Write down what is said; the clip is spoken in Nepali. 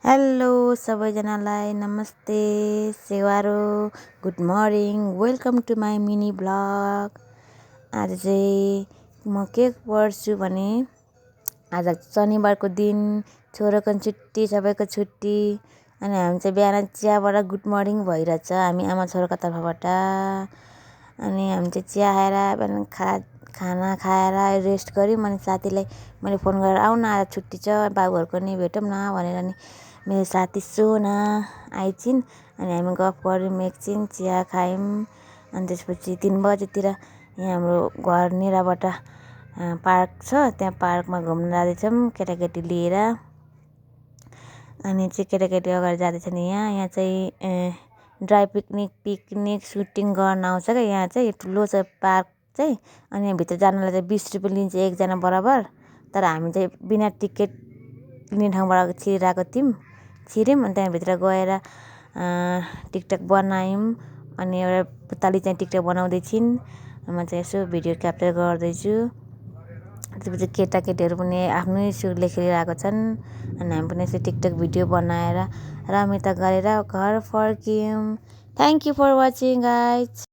हेलो सबैजनालाई नमस्ते सेवारो good morning welcome to my mini blog. आज चाहिँ म के पढ्छु भने आज शनिबारको दिन, छोरोको छुट्टी, सबैको छुट्टी। अनि हामी चाहिँ बिहान चियाबाट गुड मर्निङ भइरहेछ हामी आमा छोरोको तर्फबाट। अनि हामी चाहिँ चिया खाएर बिहान खाना खाएर रेस्ट गऱ्यौँ। अनि साथीलाई मैले फोन गरेर आऊ न आज छुट्टी छ बाबुहरूको नि भेटौँ न भनेर नि मेरो साथी सोना आइछिन्। अनि हामी गफ गऱ्यौँ एकछिन, चिया खायौँ। अनि त्यसपछि 3 बजेतिर यहाँ हाम्रो घर निराबाट पार्क छ, त्यहाँ पार्कमा घुम्न जाँदैछौँ केटाकेटी लिएर। अनि चाहिँ केटाकेटी अगाडि जाँदैछन्। यहाँ चाहिँ ड्राई पिकनिक सुटिङ गर्न आउँछ क्या। यहाँ चाहिँ ठुलो छ पार्क चाहिँ। अनि यहाँभित्र जानलाई चाहिँ 20 रुपियाँ लिन्छ एकजना बराबर। तर हामी चाहिँ बिना टिकट लिने ठाउँबाट छिर्यौँ। अनि त्यहाँभित्र गएर टिकटक बनायौँ। अनि एउटा पुतली चाहिँ टिकटक बनाउँदैछिन्, म चाहिँ यसो भिडियो क्याप्चर गर्दैछु। त्यसपछि केटाकेटीहरू पनि आफ्नै सुरले खेलिरहेको छन्। अनि हामी पनि यसो टिकटक भिडियो बनाएर रमिता गरेर घर फर्क्यौँ। Thank you for watching guys.